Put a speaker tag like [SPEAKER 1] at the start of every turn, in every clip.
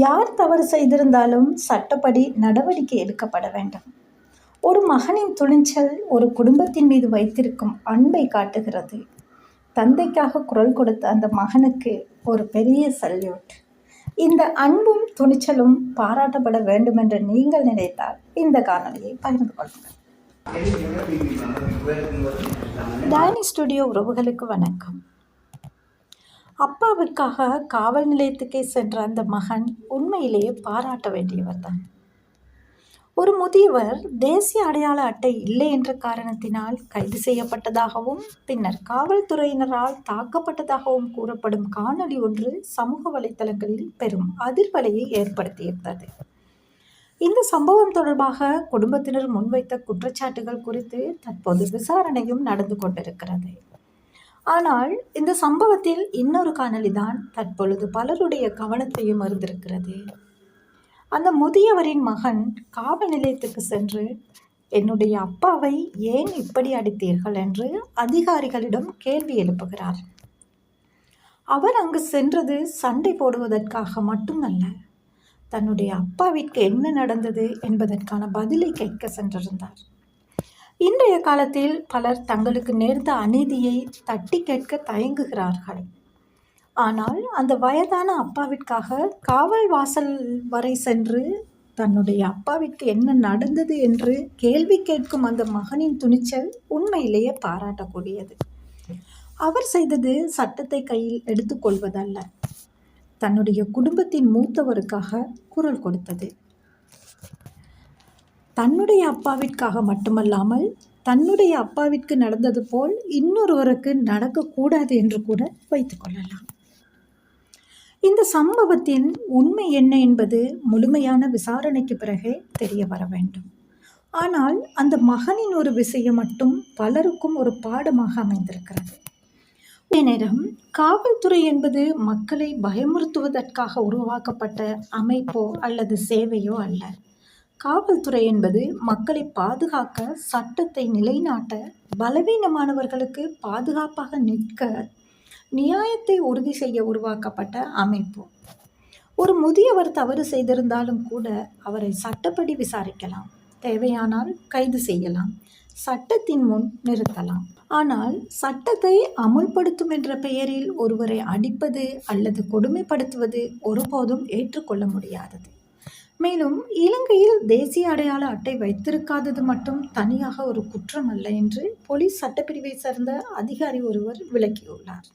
[SPEAKER 1] யார் தவறு செய்திருந்தாலும் சட்டப்படி நடவடிக்கை எடுக்கப்பட வேண்டும். ஒரு மகனின் துணிச்சல் ஒரு குடும்பத்தின் மீது வைத்திருக்கும் அன்பை காட்டுகிறது. தந்தைக்காக குரல் கொடுத்த அந்த மகனுக்கு ஒரு பெரிய சல்யூட். இந்த அன்பும் துணிச்சலும் பாராட்டப்பட வேண்டுமென்று நீங்கள் நினைத்தால் இந்த காணொலியை பகிர்ந்து கொள்ளுங்கள். டானி ஸ்டுடியோ உறவுகளுக்கு வணக்கம். அப்பாவிற்காக காவல் நிலையத்துக்கே சென்ற அந்த மகன் உண்மையிலேயே பாராட்ட வேண்டியவர் தான். ஒரு முதியவர் தேசிய அடையாள அட்டை இல்லை என்ற காரணத்தினால் கைது செய்யப்பட்டதாகவும் பின்னர் காவல்துறையினரால் தாக்கப்பட்டதாகவும் கூறப்படும் காணொளி ஒன்று சமூக வலைத்தளங்களில் பெரும் அதிர்வலையை ஏற்படுத்தியிருந்தது. இந்த சம்பவம் தொடர்பாக குடும்பத்தினர் முன்வைத்த குற்றச்சாட்டுகள் குறித்து தற்போது விசாரணையும் நடந்து கொண்டிருக்கிறது. ஆனால் இந்த சம்பவத்தில் இன்னொரு காணொளி தான் தற்பொழுது பலருடைய கவனத்தையும் அறிந்திருக்கிறது. அந்த முதியவரின் மகன் காவல் நிலையத்துக்கு சென்று என்னுடைய அப்பாவை ஏன் இப்படி அடித்தீர்கள் என்று அதிகாரிகளிடம் கேள்வி எழுப்புகிறார். அவர் அங்கு சென்றது சண்டை போடுவதற்காக மட்டுமல்ல, தன்னுடைய அப்பாவிற்கு என்ன நடந்தது என்பதற்கான பதிலை கேட்க சென்றிருந்தார். இன்றைய காலத்தில் பலர் தங்களுக்கு நேர்ந்த அநீதியை தட்டி கேட்க தயங்குகிறார்கள். ஆனால் அந்த வயதான அப்பாவிற்காக காவல் வாசல் வரை சென்று தன்னுடைய அப்பாவிற்கு என்ன நடந்தது என்று கேள்வி கேட்கும் அந்த மகனின் துணிச்சல் உண்மையிலேயே பாராட்டக்கூடியது. அவர் செய்தது சட்டத்தை கையில் எடுத்துக்கொள்வதல்ல, தன்னுடைய குடும்பத்தின் மூத்தவருக்காக குரல் கொடுத்தது. தன்னுடைய அப்பாவிற்காக மட்டுமல்லாமல் தன்னுடைய அப்பாவிற்கு நடந்தது போல் இன்னொருவருக்கு நடக்கக்கூடாது என்று கூட வைத்துக்கொள்ளலாம். இந்த சம்பவத்தின் உண்மை என்ன என்பது முழுமையான விசாரணைக்கு பிறகே தெரிய வர வேண்டும். ஆனால் அந்த மகனின் ஒரு விஷயம் மட்டும் பலருக்கும் ஒரு பாடமாக அமைந்திருக்கிறது. அதே நேரம் காவல்துறை என்பது மக்களை பயமுறுத்துவதற்காக உருவாக்கப்பட்ட அமைப்போ அல்லது சேவையோ அல்ல. காவல்துறை என்பது மக்களை பாதுகாக்க, சட்டத்தை நிலைநாட்ட, பலவீனமானவர்களுக்கு பாதுகாப்பாக நிற்க, நியாயத்தை உறுதி செய்ய உருவாக்கப்பட்ட அமைப்பு. ஒரு முதியவர் தவறு செய்திருந்தாலும் கூட அவரை சட்டப்படி விசாரிக்கலாம், தேவையானால் கைது செய்யலாம், சட்டத்தின் முன் நிறுத்தலாம். ஆனால் சட்டத்தை அமுல்படுத்தும் என்ற பெயரில் ஒருவரை அடிப்பது அல்லது கொடுமைப்படுத்துவது ஒருபோதும் ஏற்றுக்கொள்ள முடியாதது. மேலும் இலங்கையில் தேசிய அடையாள அட்டை வைத்திருக்காதது மட்டும் தனியாக ஒரு குற்றம் அல்ல என்று போலீஸ் சட்டப்பிரிவை சேர்ந்த அதிகாரி ஒருவர் விளக்கியுள்ளார்.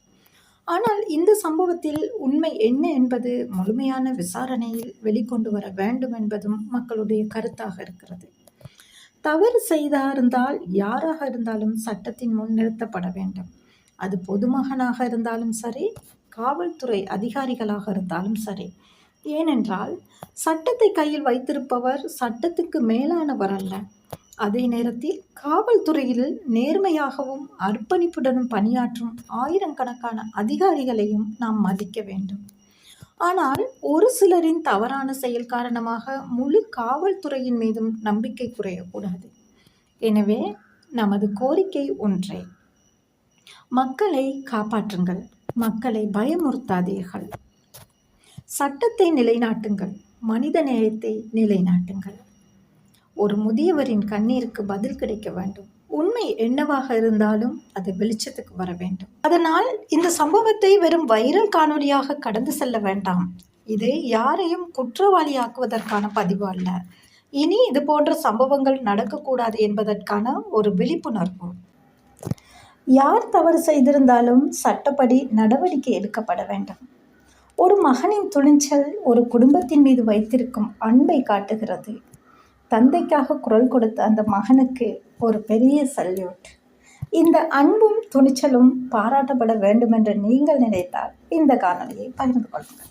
[SPEAKER 1] ஆனால் இந்த சம்பவத்தில் உண்மை என்ன என்பது முழுமையான விசாரணையில் வெளிக்கொண்டு வர வேண்டும் என்பதும் மக்களுடைய கருத்தாக இருக்கிறது. தவறு செய்திருந்தால் யாராக இருந்தாலும் சட்டத்தின் முன் நிறுத்தப்பட வேண்டும். அது பொதுமகனாக இருந்தாலும் சரி, காவல்துறை அதிகாரிகளாக இருந்தாலும் சரி. ஏனென்றால் சட்டத்தை கையில் வைத்திருப்பவர் சட்டத்துக்கு மேலானவர் அல்ல. அதே நேரத்தில் காவல்துறையில் நேர்மையாகவும் அர்ப்பணிப்புடனும் பணியாற்றும் ஆயிரக்கணக்கான அதிகாரிகளையும் நாம் மதிக்க வேண்டும். ஆனால் ஒரு சிலரின் தவறான செயல் காரணமாக முழு காவல்துறையின் மீதும் நம்பிக்கை குறையக்கூடாது. எனவே நமது கோரிக்கை ஒன்றே, மக்களை காப்பாற்றுங்கள், மக்களை பயமுறுத்தாதீர்கள், சட்டத்தை நிலைநாட்டுங்கள், மனித நேயத்தை நிலைநாட்டுங்கள். ஒரு முதியவரின் கண்ணீருக்கு பதில் கிடைக்க வேண்டும். உண்மை என்னவாக இருந்தாலும் அது வெளிச்சத்துக்கு வர வேண்டும். அதனால் இந்த சம்பவத்தை வெறும் வைரல் காணொலியாக கடந்து செல்ல வேண்டாம். இது யாரையும் குற்றவாளியாக்குவதற்கான பதிவு அல்ல. இனி இது போன்ற சம்பவங்கள் நடக்கக்கூடாது என்பதற்கான ஒரு விழிப்புணர்வு. யார் தவறு செய்திருந்தாலும் சட்டப்படி நடவடிக்கை எடுக்கப்பட வேண்டும். ஒரு மகனின் துணிச்சல் ஒரு குடும்பத்தின் மீது வைத்திருக்கும் அன்பை காட்டுகிறது. தந்தைக்காக குரல் கொடுத்த அந்த மகனுக்கு ஒரு பெரிய சல்யூட். இந்த அன்பும் துணிச்சலும் பாராட்டப்பட வேண்டுமென்று நீங்கள் நினைத்தால் இந்த காணொலியை பகிர்ந்து கொள்ளுங்கள்.